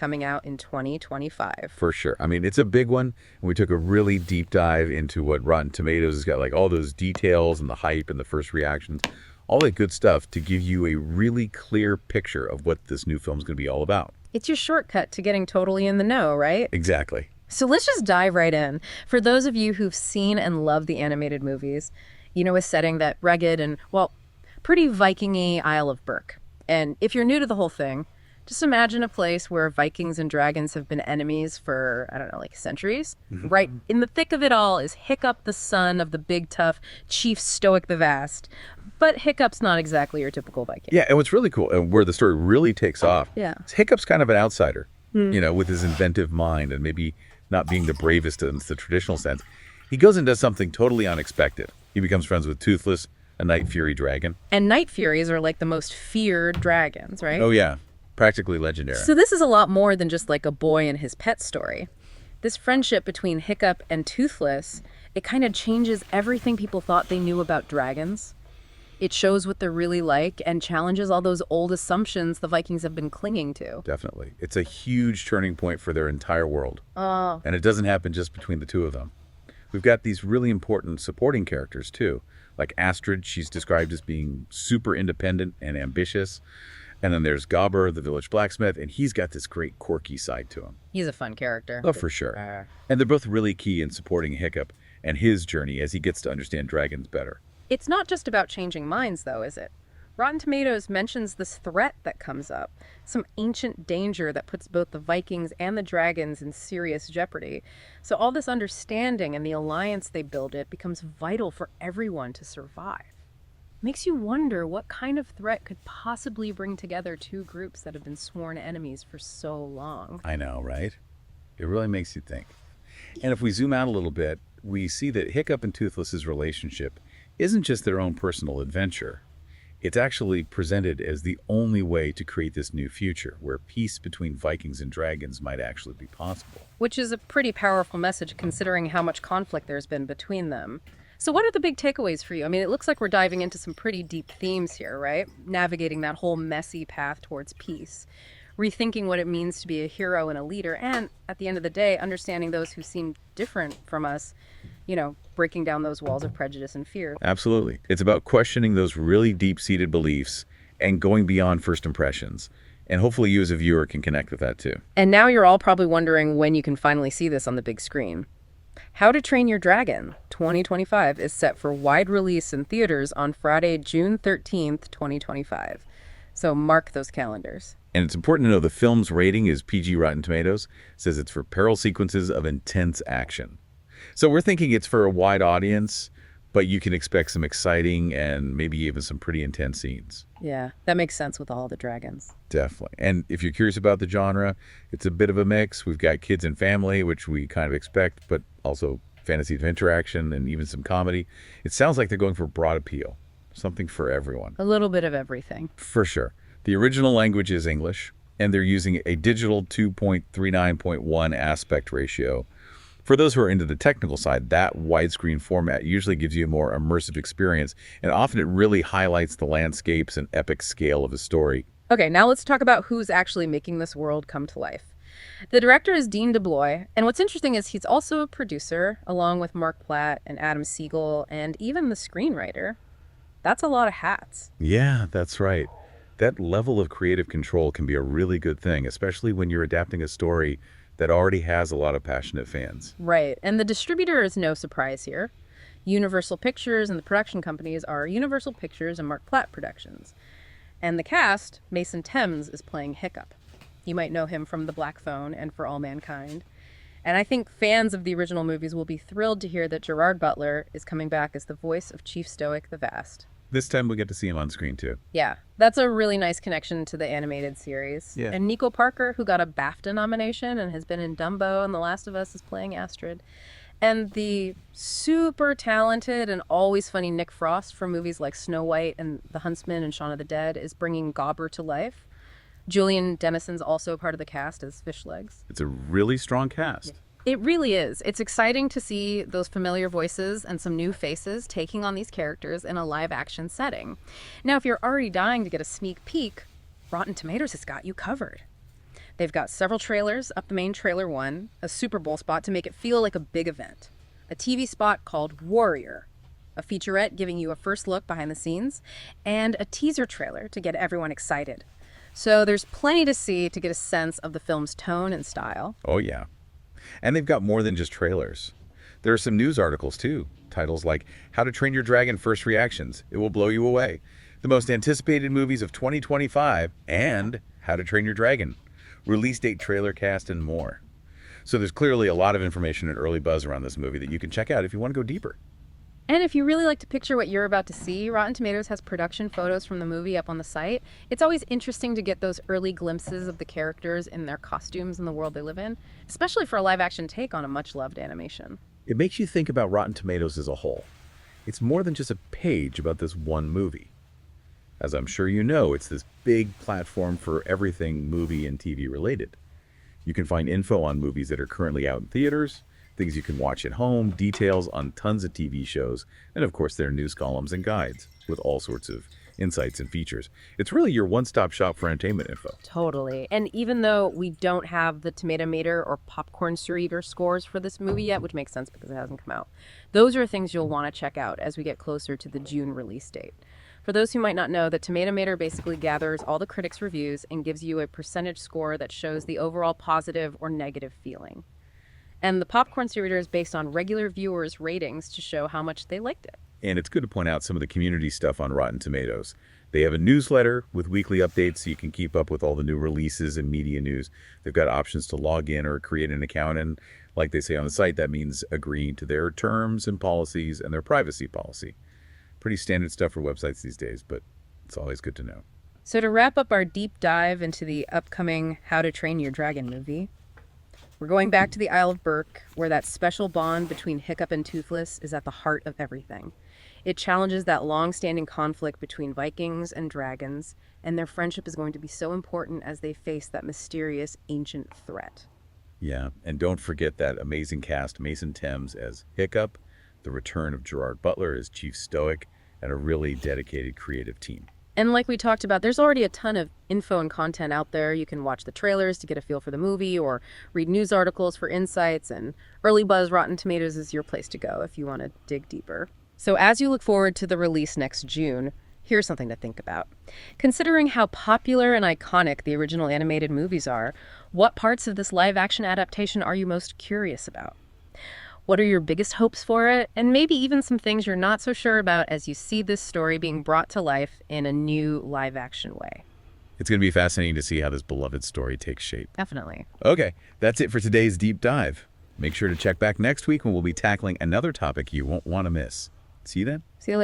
coming out in 2025. For sure. I mean, it's a big one. And we took a really deep dive into what Rotten Tomatoes has got, like all those details and the hype and the first reactions, all that good stuff to give you a really clear picture of what this new film is going to be all about. It's your shortcut to getting totally in the know, right? Exactly. So let's just dive right in. For those of you who've seen and love the animated movies, you know a setting that rugged and, well, pretty Viking-y Isle of Berk. And if you're new to the whole thing, just imagine a place where Vikings and dragons have been enemies for, I don't know, like centuries. Right in the thick of it all is Hiccup, the son of the big, tough Chief Stoick the Vast. But Hiccup's not exactly your typical Viking. Yeah, and what's really cool, and where the story really takes off, is Hiccup's kind of an outsider, with his inventive mind and maybe not being the bravest in the traditional sense. He goes and does something totally unexpected. He becomes friends with Toothless, a night fury dragon. And night furies are like the most feared dragons, right? Oh, yeah. Practically legendary. So this is a lot more than just like a boy and his pet story. This friendship between Hiccup and Toothless, it kind of changes everything people thought they knew about dragons. It shows what they're really like and challenges all those old assumptions the Vikings have been clinging to. Definitely. It's a huge turning point for their entire world. Oh. And it doesn't happen just between the two of them. We've got these really important supporting characters, too. Like Astrid, she's described as being super independent and ambitious. And then there's Gobber, the village blacksmith, and he's got this great quirky side to him. He's a fun character. Oh, for sure. And they're both really key in supporting Hiccup and his journey as he gets to understand dragons better. It's not just about changing minds, though, is it? Rotten Tomatoes mentions this threat that comes up, some ancient danger that puts both the Vikings and the dragons in serious jeopardy. So all this understanding and the alliance they build it becomes vital for everyone to survive. Makes you wonder what kind of threat could possibly bring together two groups that have been sworn enemies for so long. I know, right? It really makes you think. And if we zoom out a little bit, we see that Hiccup and Toothless's relationship isn't just their own personal adventure. It's actually presented as the only way to create this new future where peace between Vikings and dragons might actually be possible. Which is a pretty powerful message considering how much conflict there's been between them. So what are the big takeaways for you? I mean, it looks like we're diving into some pretty deep themes here, right? Navigating that whole messy path towards peace, rethinking what it means to be a hero and a leader, and at the end of the day, understanding those who seem different from us, breaking down those walls of prejudice and fear. Absolutely. It's about questioning those really deep-seated beliefs and going beyond first impressions. And hopefully you as a viewer can connect with that too. And now you're all probably wondering when you can finally see this on the big screen. How to Train Your Dragon 2025 is set for wide release in theaters on Friday, June 13th, 2025. So mark those calendars. And it's important to know the film's rating is PG Rotten Tomatoes. It says it's for peril sequences of intense action. So we're thinking it's for a wide audience, but you can expect some exciting and maybe even some pretty intense scenes. Yeah, that makes sense with all the dragons. Definitely. And if you're curious about the genre, it's a bit of a mix. We've got kids and family, which we kind of expect, but also fantasy adventure action and even some comedy. It sounds like they're going for broad appeal, something for everyone. A little bit of everything. For sure. The original language is English, and they're using a digital 2.39.1 aspect ratio. For those who are into the technical side, that widescreen format usually gives you a more immersive experience, and often it really highlights the landscapes and epic scale of a story. Okay, now let's talk about who's actually making this world come to life. The director is Dean DeBlois, and what's interesting is he's also a producer, along with Mark Platt and Adam Siegel, and even the screenwriter. That's a lot of hats. Yeah, that's right. That level of creative control can be a really good thing, especially when you're adapting a story that already has a lot of passionate fans. Right, and the distributor is no surprise here. Universal Pictures and the production companies are Universal Pictures and Mark Platt Productions. And the cast, Mason Thames, is playing Hiccup. You might know him from The Black Phone and For All Mankind. And I think fans of the original movies will be thrilled to hear that Gerard Butler is coming back as the voice of Chief Stoick the Vast. This time we get to see him on screen too. Yeah, that's a really nice connection to the animated series. Yeah. And Nico Parker, who got a BAFTA nomination and has been in Dumbo and The Last of Us, is playing Astrid. And the super talented and always funny Nick Frost from movies like Snow White and The Huntsman and Shaun of the Dead is bringing Gobber to life. Julian Dennison's also part of the cast as Fishlegs. It's a really strong cast. It really is. It's exciting to see those familiar voices and some new faces taking on these characters in a live-action setting. Now, if you're already dying to get a sneak peek, Rotten Tomatoes has got you covered. They've got several trailers up the main trailer one, a Super Bowl spot to make it feel like a big event, a TV spot called Warrior, a featurette giving you a first look behind the scenes, and a teaser trailer to get everyone excited. So there's plenty to see to get a sense of the film's tone and style. Oh, yeah. And they've got more than just trailers. There are some news articles, too. Titles like How to Train Your Dragon First Reactions. It will blow you away. The most anticipated movies of 2025 and How to Train Your Dragon. Release date, trailer cast, and more. So there's clearly a lot of information and early buzz around this movie that you can check out if you want to go deeper. And if you really like to picture what you're about to see, Rotten Tomatoes has production photos from the movie up on the site. It's always interesting to get those early glimpses of the characters in their costumes and the world they live in, especially for a live-action take on a much-loved animation. It makes you think about Rotten Tomatoes as a whole. It's more than just a page about this one movie. As I'm sure you know, it's this big platform for everything movie and TV related. You can find info on movies that are currently out in theaters, things you can watch at home, details on tons of TV shows, and of course there are news columns and guides with all sorts of insights and features. It's really your one-stop shop for entertainment info. Totally. And even though we don't have the Tomato Meter or Popcorn Reader scores for this movie yet, which makes sense because it hasn't come out, those are things you'll want to check out as we get closer to the June release date. For those who might not know, the Tomato Meter basically gathers all the critics' reviews and gives you a percentage score that shows the overall positive or negative feeling. And the Popcorn Reader is based on regular viewers' ratings to show how much they liked it. And it's good to point out some of the community stuff on Rotten Tomatoes. They have a newsletter with weekly updates so you can keep up with all the new releases and media news. They've got options to log in or create an account, and like they say on the site, that means agreeing to their terms and policies and their privacy policy. Pretty standard stuff for websites these days, but it's always good to know. So to wrap up our deep dive into the upcoming How to Train Your Dragon movie, we're going back to the Isle of Berk, where that special bond between Hiccup and Toothless is at the heart of everything. It challenges that long-standing conflict between Vikings and dragons, and their friendship is going to be so important as they face that mysterious ancient threat. Yeah, and don't forget that amazing cast, Mason Thames as Hiccup, the return of Gerard Butler as Chief Stoick, and a really dedicated creative team. And like we talked about, there's already a ton of info and content out there. You can watch the trailers to get a feel for the movie or read news articles for insights, and Early Buzz Rotten Tomatoes is your place to go if you want to dig deeper. So as you look forward to the release next June, here's something to think about. Considering how popular and iconic the original animated movies are, what parts of this live-action adaptation are you most curious about? What are your biggest hopes for it? And maybe even some things you're not so sure about as you see this story being brought to life in a new live-action way. It's going to be fascinating to see how this beloved story takes shape. Definitely. Okay, that's it for today's deep dive. Make sure to check back next week when we'll be tackling another topic you won't want to miss. See you then. See you later.